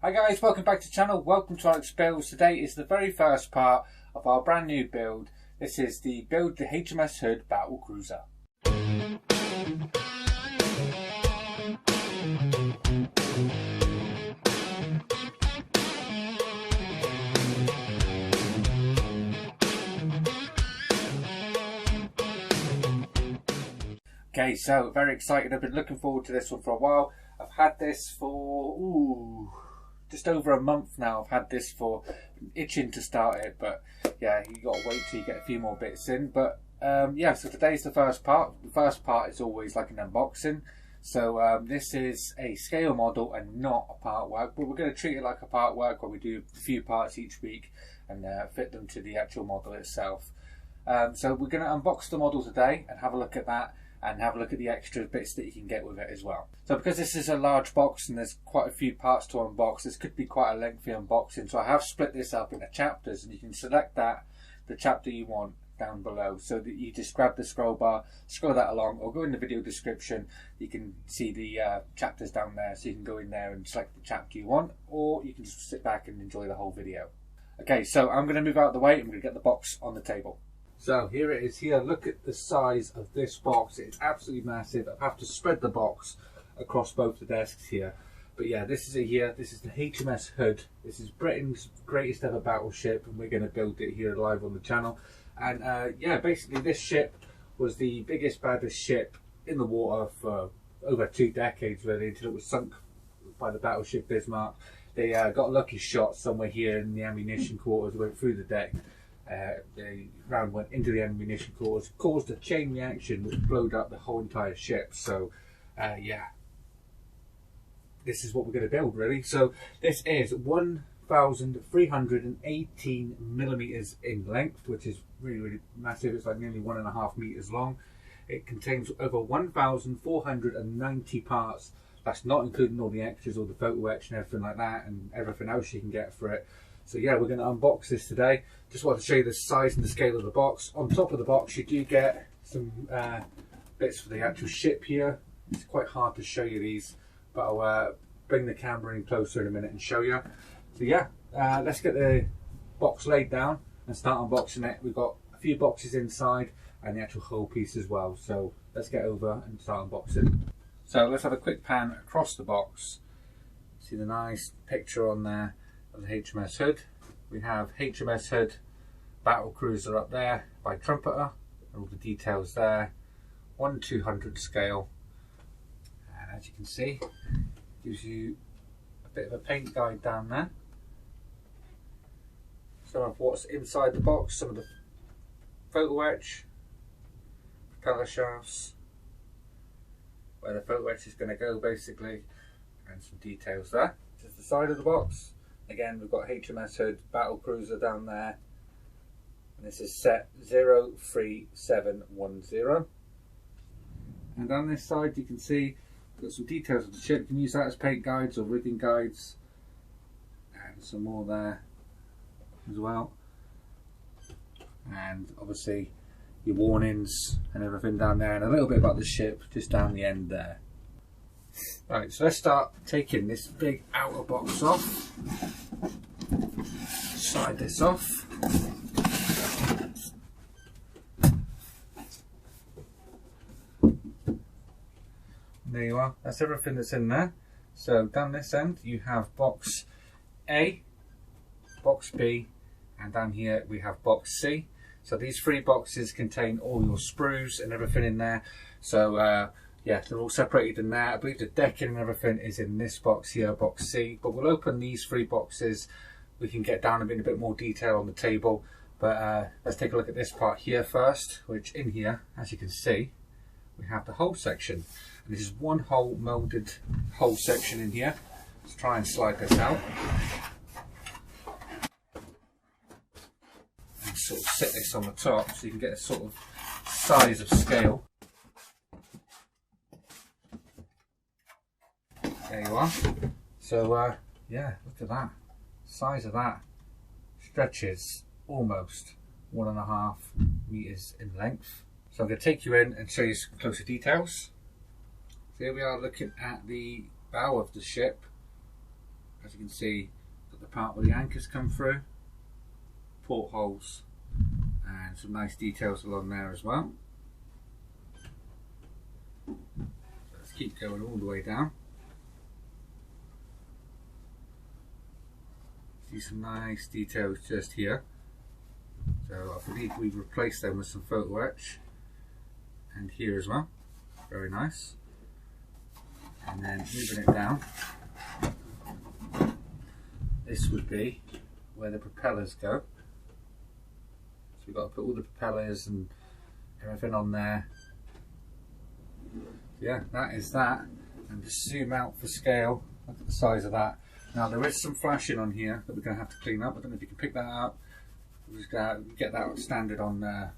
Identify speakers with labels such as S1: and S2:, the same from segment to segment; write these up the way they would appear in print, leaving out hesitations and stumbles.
S1: Hi guys, welcome back to the channel, welcome to Alex Builds. Today is the very first part of our brand new build. This is the build the HMS Hood Battle Cruiser. Okay, so very excited. I've been looking forward to this one for a while. I've had this for just over a month now. I've had this for itching to start it, but yeah, you got to wait till you get a few more bits in. But yeah, so today's the first part. The first part is always like an unboxing. So this is a scale model and not a part work, but we're going to treat it like a part work where we do a few parts each week and fit them to the actual model itself. So we're going to unbox the model today and have a look at that, and have a look at the extra bits that you can get with it as well. So because this is a large box and there's quite a few parts to unbox, this could be quite a lengthy unboxing. So I have split this up into chapters, and you can select the chapter you want down below. So that you just grab the scroll bar, scroll that along, or go in the video description. You can see the chapters down there, so you can go in there and select the chapter you want, or you can just sit back and enjoy the whole video. Okay, so I'm going to move out of the way. I'm going to get the box on the table. So here it is here. Look at the size of this box. It's absolutely massive. I have to spread the box across both the desks here. But yeah, this is it here. This is the HMS Hood. This is Britain's greatest ever battleship, and we're going to build it here live on the channel. And yeah, basically this ship was the biggest, baddest ship in the water for over 2 decades, really, until it was sunk by the battleship Bismarck. They got a lucky shot somewhere here in the ammunition quarters, went through the deck. The round went into the ammunition quarters, caused a chain reaction which blowed up the whole entire ship. So yeah, this is what we're going to build, really. So this is 1,318 millimeters in length, which is really massive. It's like nearly 1.5 meters long. It contains over 1,490 parts. That's not including all the extras, all the Photoetch and everything like that, and everything else you can get for it. So yeah, we're going to unbox this today. Just wanted to show you the size and the scale of the box. On top of the box you do get some bits for the actual ship here. It's quite hard to show you these, but I'll bring the camera in closer in a minute and show you. So yeah, let's get the box laid down and start unboxing it. We've got a few boxes inside and the actual whole piece as well. So let's get over and start unboxing. So let's have a quick pan across the box. See the nice picture on there of the HMS Hood. We have HMS Hood Battle Cruiser up there by Trumpeter, all the details there. 1/200 scale, and as you can see, gives you a bit of a paint guide down there. Some of what's inside the box, some of the Photoetch, propeller shafts, where the Photoetch is going to go basically, and some details there. This is the side of the box. Again, we've got HMS Hood Battle Cruiser down there, and this is set 03710. And on this side you can see we've got some details of the ship. You can use that as paint guides or rigging guides, and some more there as well. And obviously your warnings and everything down there, and a little bit about the ship just down the end there. Right, so let's start taking this big outer box off. Slide this off. There you are, that's everything that's in there. So down this end you have box A, box B, and down here we have box C. So these 3 boxes contain all your sprues and everything in there. So yeah, they're all separated in there. I believe the decking and everything is in this box here, box C. But we'll open these 3 boxes. We can get down in a bit more detail on the table. But let's take a look at this part here first, which in here, as you can see, we have the hull section. And this is one whole moulded hull section in here. Let's try and slide this out. And sort of sit this on the top so you can get a sort of size of scale. There you are. So yeah, look at that. Size of that stretches almost 1.5 meters in length. So I'm going to take you in and show you some closer details. So here we are looking at the bow of the ship. as you can see, got the part where the anchors come through, portholes, and some nice details along there as well. Let's keep going all the way down. See some nice details just here. So I believe we've replaced them with some Photoetch, and here as well. Very nice. And then moving it down, this would be where the propellers go. So we've got to put all the propellers and everything on there. Yeah, that is that. And just zoom out for scale. Look at the size of that. Now there is some flashing on here that we're going to have to clean up. I don't know if you can pick that up. We're just going to get that standard on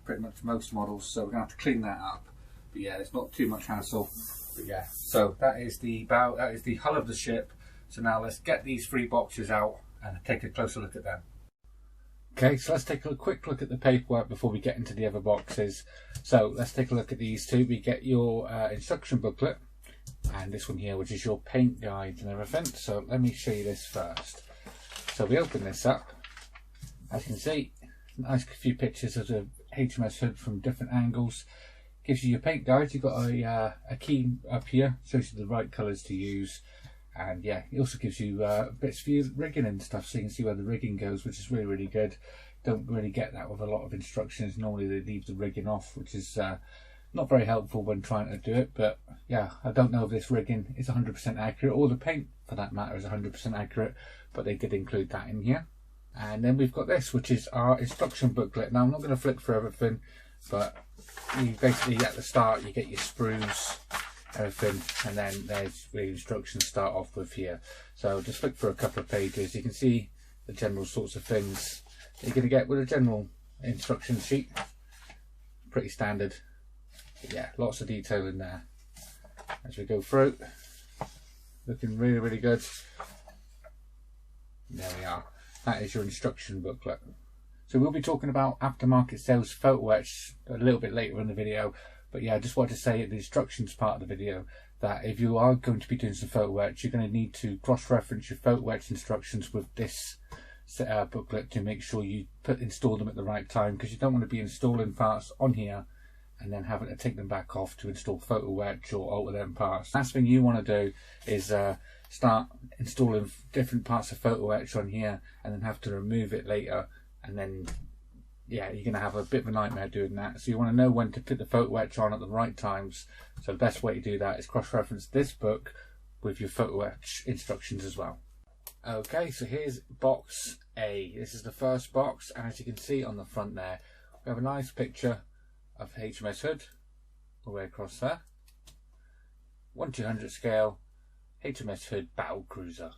S1: pretty much most models, so we're going to have to clean that up. But yeah, it's not too much hassle. But yeah, so that is the bow, that is the hull of the ship. So now let's get these 3 boxes out and take a closer look at them. Okay, so let's take a quick look at the paperwork before we get into the other boxes. So let's take a look at these 2. We get your instruction booklet and this one here, which is your paint guides and everything. So let me show you this first. So we open this up. As you can see, nice few pictures of the HMS hood from different angles. Gives you your paint guides. You've got a key up here, shows you the right colours to use. And yeah, it also gives you bits for your rigging and stuff, so you can see where the rigging goes, which is really, really good. Don't really get that with a lot of instructions. Normally they leave the rigging off, which is not very helpful when trying to do it. But yeah, I don't know if this rigging is 100% accurate, or the paint for that matter is 100% accurate, but they did include that in here. And then we've got this, which is our instruction booklet. Now I'm not going to flick through everything, but you basically at the start you get your sprues, everything, and then there's the instructions start off with here. So just flick through a couple of pages. You can see the general sorts of things you're going to get with a general instruction sheet. Pretty standard. But yeah, lots of detail in there as we go through. Looking really, really good. There we are. That is your instruction booklet. So we'll be talking about aftermarket sales Photoetch a little bit later in the video. But yeah, I just wanted to say at the instructions part of the video that if you are going to be doing some Photoetch, you're going to need to cross-reference your Photoetch instructions with this booklet to make sure you install them at the right time, because you don't want to be installing parts on here and then having to take them back off to install Photoetch or alter them parts. Last thing you want to do is start installing different parts of Photoetch on here and then have to remove it later, and then yeah, you're going to have a bit of a nightmare doing that. So you want to know when to put the Photoetch on at the right times. So the best way to do that is cross-reference this book with your Photoetch instructions as well. Okay, so here's box A. This is the first box, and as you can see on the front there, we have a nice picture of HMS hood all the way across there. 1/200 scale HMS hood battle cruiser.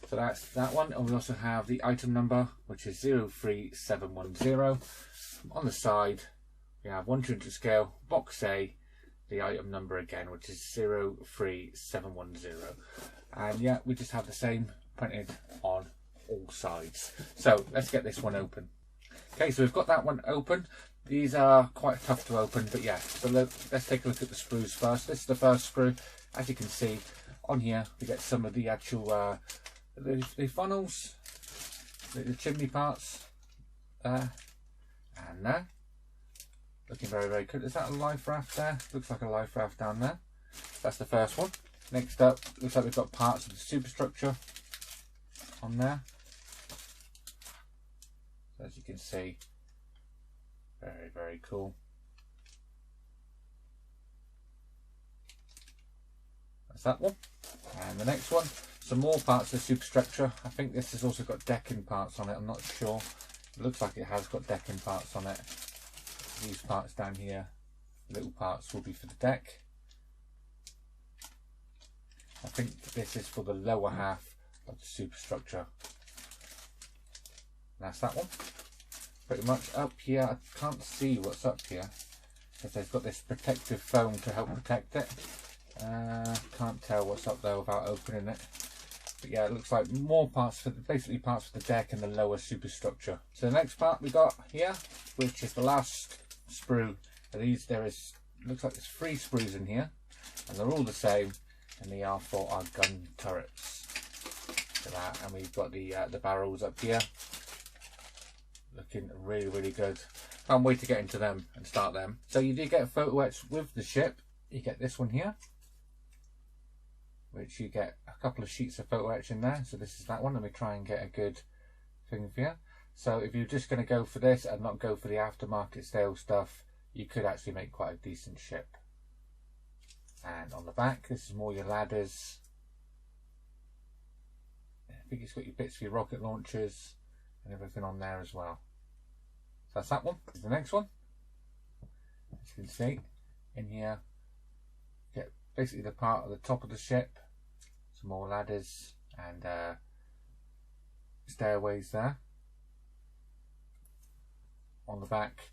S1: So that's that one, and we also have the item number, which is 03710. On the side we have 1/200 scale box A, the item number again, which is 03710. And yeah, we just have the same printed on all sides. So let's get this one open. Okay, so we've got that one open. These are quite tough to open, but yeah, so let's take a look at the sprues first. This is the first sprue. As you can see on here, we get some of the actual the funnels, the chimney parts there and there. Looking very, very good. Is that a life raft there? Looks like a life raft down there. That's the first one. Next up, looks like we've got parts of the superstructure on there. So as you can see, very, very cool. That's that one. And the next one, some more parts of the superstructure. I think this has also got decking parts on it. I'm not sure. It looks like it has got decking parts on it. These parts down here, little parts, will be for the deck. I think this is for the lower half of the superstructure. That's that one. Pretty much up here, I can't see what's up here because they've got this protective foam to help protect it. Can't tell what's up there without opening it. But yeah, it looks like more parts for basically parts for the deck and the lower superstructure. So the next part we got here, which is the last sprue. Looks like there's 3 sprues in here, and they're all the same. and they are for our gun turrets. Look at that, and we've got the barrels up here, looking really, really good. Can't wait to get into them and start them. So you do get a Photoetch with the ship. You get this one here, which you get a couple of sheets of Photoetch in there. So this is that one. Let me try and get a good thing for you. So if you're just going to go for this and not go for the aftermarket stale stuff, you could actually make quite a decent ship. And on the back, this is more your ladders. I think it's got your bits for your rocket launchers and everything on there as well. So that's that one. Here's the next one. As you can see, in here, you get basically the part of the top of the ship, some more ladders and stairways there. On the back,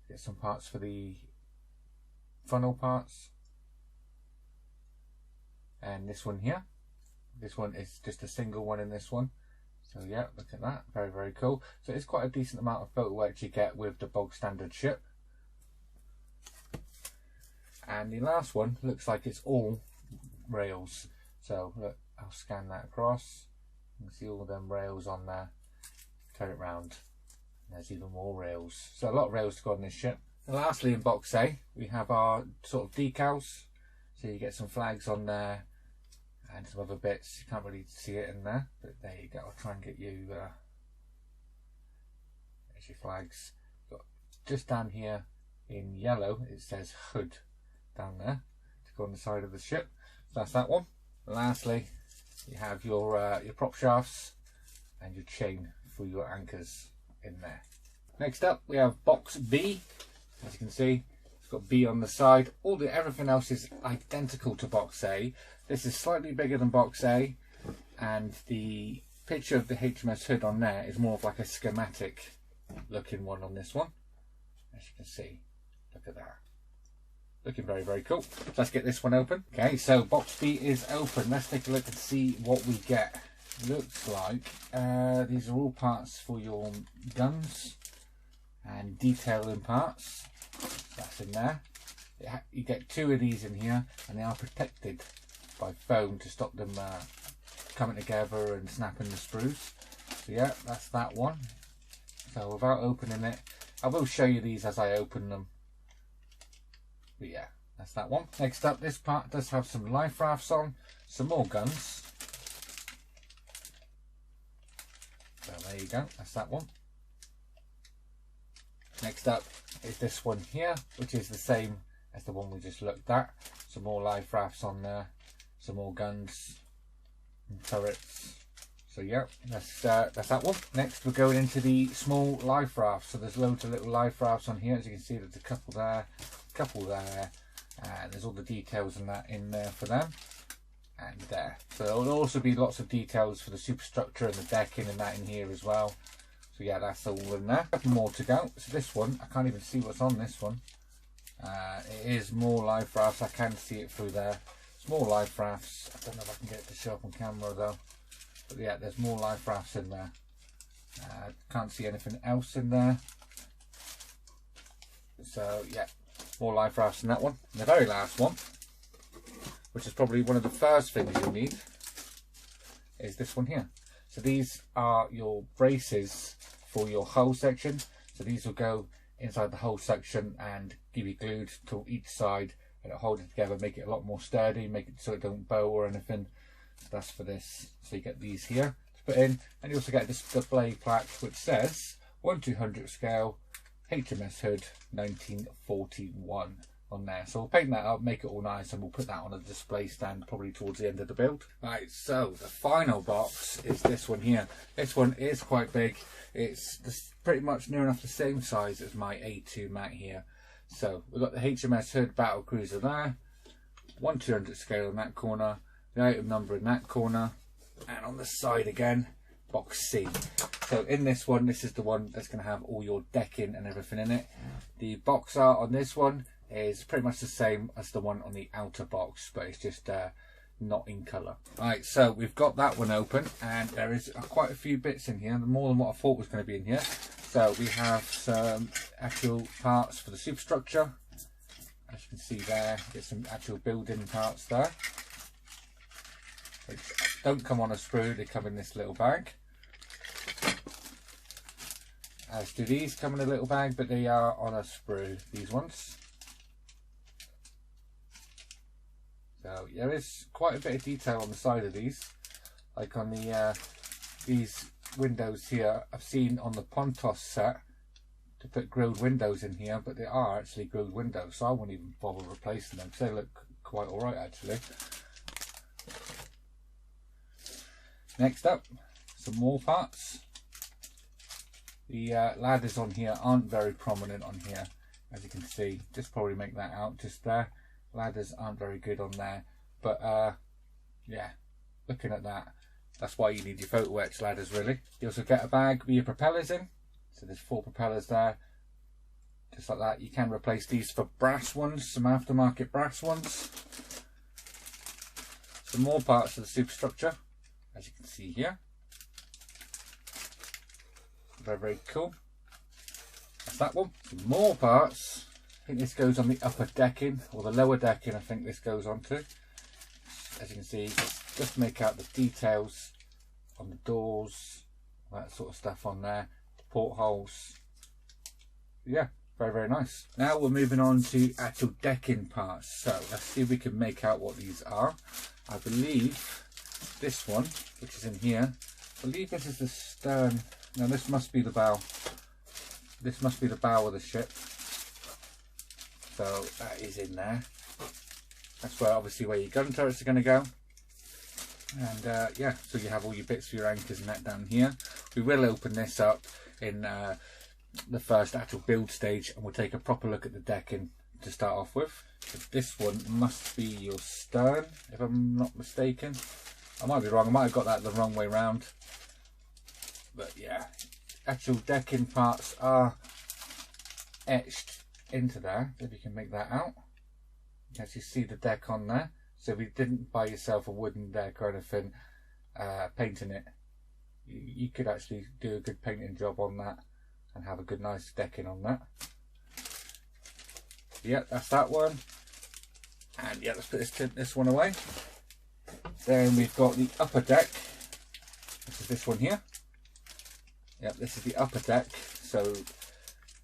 S1: get some parts for the funnel parts. And this one here, this one is just a single one in this one. So yeah, look at that, very, very cool. So it's quite a decent amount of Photoetch you get with the bog standard ship. And the last one looks like it's all rails. So look, I'll scan that across. You can see all them rails on there. Turn it round. There's even more rails. So a lot of rails to go on this ship. And lastly, in box A, we have our sort of decals. So you get some flags on there and some other bits. You can't really see it in there, but there you go. I'll try and get you there's your flags. Got just down here in yellow, it says hood down there to go on the side of the ship. So that's that one. And lastly, you have your prop shafts and your chain for your anchors in there. Next up, we have box B. As you can see, it's got B on the side. Everything else is identical to box A. This is slightly bigger than box A, and the picture of the HMS hood on there is more of like a schematic looking one on this one. As you can see, look at that. Looking very, very cool. So let's get this one open. Okay, so box B is open. Let's take a look and see what we get. Looks like these are all parts for your guns and detailing parts. That's in there. You get two of these in here, and they are protected by foam to stop them coming together and snapping the sprues. So yeah, that's that one. So without opening it, I will show you these as I open them. But yeah, that's that one. Next up, this part does have some life rafts on, some more guns. So there you go, that's that one. Next up is this one here, which is the same as the one we just looked at. Some more life rafts on there, some more guns and turrets. So yeah, that's that one. Next we're going into the small life rafts. So there's loads of little life rafts on here. As you can see, there's a couple there, and there's all the details and that in there for them. And there. So there will also be lots of details for the superstructure and the decking and that in here as well. So yeah, that's all in there. A couple more to go. So this one, I can't even see what's on this one. It is more life rafts. I can see it through there. Small life rafts. I don't know if I can get it to show up on camera though. But yeah, there's more life rafts in there. Can't see anything else in there. So yeah, more life rafts in that one. And the very last one, which is probably one of the first things you'll need, is this one here. So these are your braces for your hull section. So these will go inside the hull section and give you glued to each side, and it'll hold it together, make it a lot more sturdy, make it so it don't bow or anything. So that's for this. So you get these here to put in, and you also get this display plaque which says 1/200 scale HMS hood 1941 on there. So we'll paint that up, make it all nice, and we'll put that on a display stand probably towards the end of the build. Right, so the final box is this one here. This one is quite big. It's pretty much near enough the same size as my A2 mat here. So we've got the HMS hood battle cruiser there, 1/200 scale in that corner, the item number in that corner, and on the side again, box C. So in this one, this is the one that's going to have all your decking and everything in it. The box art on this one is pretty much the same as the one on the outer box, but it's just not in colour. Right, so we've got that one open, and there is quite a few bits in here, more than what I thought was going to be in here. So we have some actual parts for the superstructure. As you can see there, there's some actual building parts there. which don't come on a sprue, they come in this little bag. As do these come in a little bag, but they are on a sprue, these ones. So there is quite a bit of detail on the side of these, like on the these windows here. I've seen on the Pontos set to put grilled windows in here, but they are actually grilled windows, so I won't even bother replacing them because they look quite alright actually. Next up, some more parts. The ladders on here aren't very prominent on here, as you can see. Just probably make that out just there. Ladders aren't very good on there, but yeah, looking at that, that's why you need your Photoetch ladders really. You also get a bag with your propellers in, so there's 4 propellers there, just like that. You can replace these for brass ones, some aftermarket brass ones. Some more parts of the superstructure, as you can see here. Very, very cool. That's that one. Some more parts. I think this goes on the upper decking, or the lower decking I think this goes on to. As you can see, just make out the details on the doors, that sort of stuff on there, the portholes. Yeah, very, very nice. Now we're moving on to actual decking parts. So let's see if we can make out what these are. I believe this one, which is in here, I believe this is the stern. Now this must be the bow. This must be the bow of the ship. So that is in there. That's where obviously where your gun turrets are going to go. And yeah, so you have all your bits for your anchors and that down here. We will open this up in the first actual build stage, and we'll take a proper look at the decking to start off with. So this one must be your stern, if I'm not mistaken. I might be wrong. I might have got that the wrong way round. But yeah, actual decking parts are etched into there, if you can make that out. You can actually see the deck on there. So if you didn't buy yourself a wooden deck or anything, painting it, you could actually do a good painting job on that and have a good nice decking on that. Yeah, that's that one. And yeah, let's put this one away. Then we've got the upper deck. This is this one here. Yep, this is the upper deck. So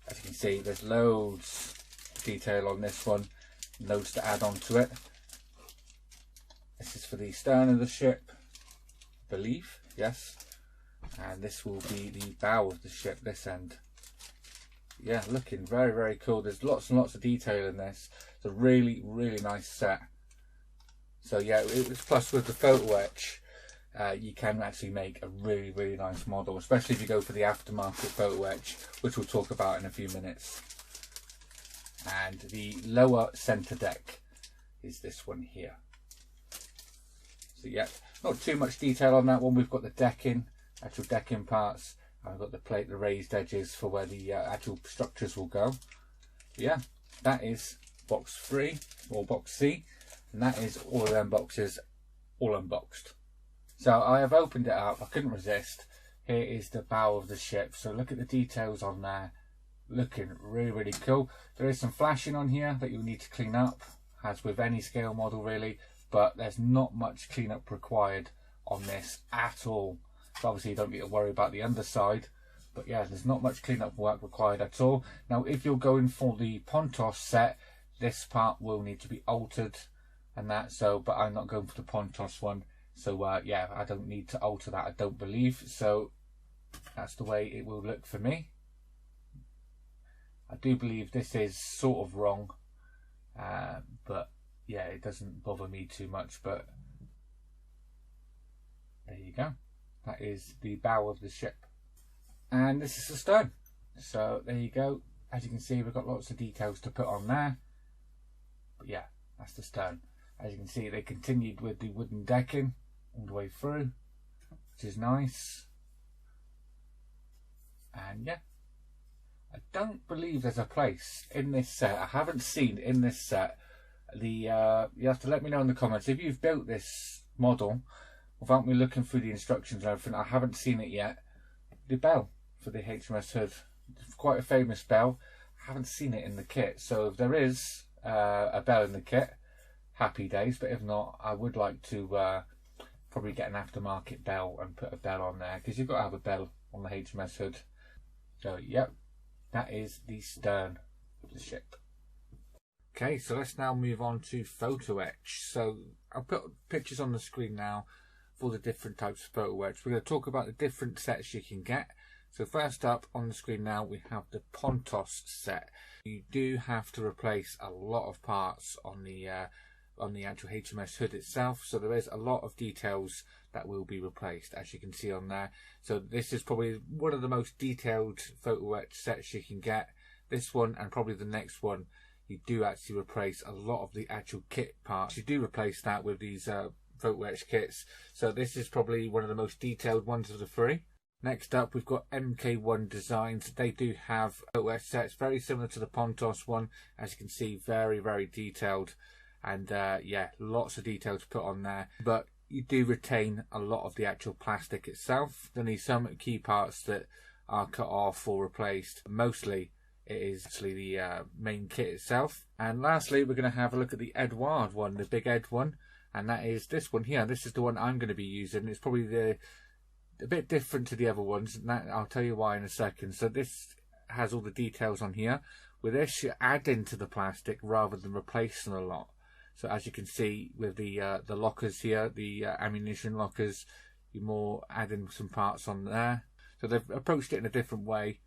S1: as you can see, there's loads of detail on this one, loads to add on to it. This is for the stern of the ship, I believe, yes. And this will be the bow of the ship, this end. Yeah, looking very, very cool. There's lots and lots of detail in this. It's a really, really nice set. So yeah, it was plus with the Photoetch. You can actually make a really, really nice model, especially if you go for the aftermarket Photoetch, which we'll talk about in a few minutes. And the lower centre deck is this one here. So yeah, not too much detail on that one. We've got the decking, actual decking parts, and I've got the plate, the raised edges for where the actual structures will go. But yeah, that is box 3 or box C, and that is all of them boxes all unboxed. So I have opened it up, I couldn't resist. Here is the bow of the ship, so look at the details on there, looking really, really cool. There is some flashing on here that you'll need to clean up, as with any scale model really, but there's not much cleanup required on this at all. So obviously you don't need to worry about the underside, but yeah, there's not much cleanup work required at all. Now if you're going for the Pontos set, this part will need to be altered and that, so, but I'm not going for the Pontos one. So yeah, I don't need to alter that, I don't believe. So that's the way it will look for me. I do believe this is sort of wrong, but yeah, it doesn't bother me too much. But there you go. That is the bow of the ship. And this is the stern. So there you go. As you can see, we've got lots of details to put on there. But yeah, that's the stern. As you can see, they continued with the wooden decking all the way through, which is nice. And yeah, I don't believe there's a place in this set, I haven't seen in this set, the you have to let me know in the comments if you've built this model without me looking through the instructions and everything. I haven't seen it yet. The bell for the HMS hood, it's quite a famous bell. I haven't seen it in the kit, so if there is a bell in the kit, happy days. But if not, I would like to probably get an aftermarket bell and put a bell on there, because you've got to have a bell on the HMS hood. So yep, that is the stern of the ship. Okay, so let's now move on to Photoetch. So I'll put pictures on the screen now for the different types of Photoetch. We're going to talk about the different sets you can get. So first up on the screen now we have the Pontos set. You do have to replace a lot of parts on the actual HMS hood itself, so there is a lot of details that will be replaced, as you can see on there. So this is probably one of the most detailed Photoetch sets you can get. This one and probably the next one, you do actually replace a lot of the actual kit parts. You do replace that with these Photoetch kits, so this is probably one of the most detailed ones of the three. Next up we've got MK1 Designs. They do have Photoetch sets very similar to the Pontos one, as you can see, very, very detailed. And yeah, lots of detail to put on there, but you do retain a lot of the actual plastic itself. There's only some key parts that are cut off or replaced. Mostly it is actually the main kit itself. And lastly, we're going to have a look at the Edouard one, the big Ed one, and that is this one here. This is the one I'm going to be using. It's probably a bit different to the other ones, and that I'll tell you why in a second. So this has all the details on here. With this, you're adding to the plastic rather than replacing a lot. So as you can see with the lockers here, the ammunition lockers, you're more adding some parts on there. So they've approached it in a different way,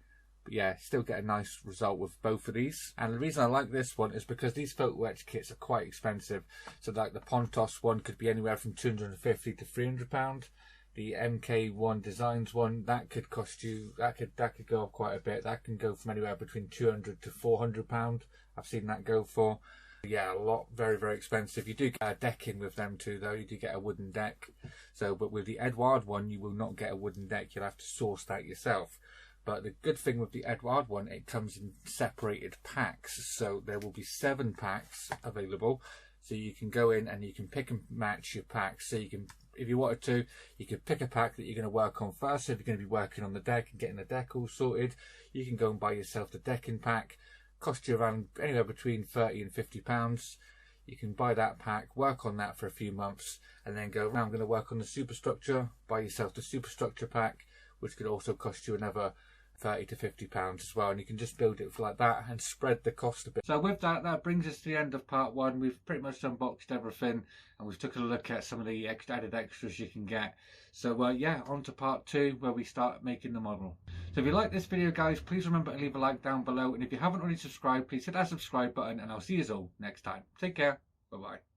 S1: but yeah, still get a nice result with both of these. And the reason I like this one is because these Photoetch kits are quite expensive. So like the Pontos one could be anywhere from £250 to £300. The MK1 Designs one, that could cost you, that could go up quite a bit. That can go from anywhere between £200 to £400. I've seen that go for. Yeah, a lot, very, very expensive. You do get a decking with them too, though. You do get a wooden deck. So, but with the Edouard one, you will not get a wooden deck. You'll have to source that yourself. But the good thing with the Edouard one, it comes in separated packs. So there will be 7 packs available. So you can go in and you can pick and match your packs. So you can, if you wanted to, you could pick a pack that you're going to work on first. So if you're going to be working on the deck and getting the deck all sorted, you can go and buy yourself the decking pack. Cost you around anywhere between £30 and £50. You can buy that pack, work on that for a few months, and then go, now I'm going to work on the superstructure, buy yourself the superstructure pack, which could also cost you another £30 to £50 as well. And you can just build it like that and spread the cost a bit. So with that, that brings us to the end of part 1. We've pretty much unboxed everything, and we've taken a look at some of the added extras you can get. So yeah, on to part 2, where we start making the model. So if you like this video, guys, please remember to leave a like down below, and if you haven't already subscribed, please hit that subscribe button, and I'll see you all next time. Take care. Bye bye.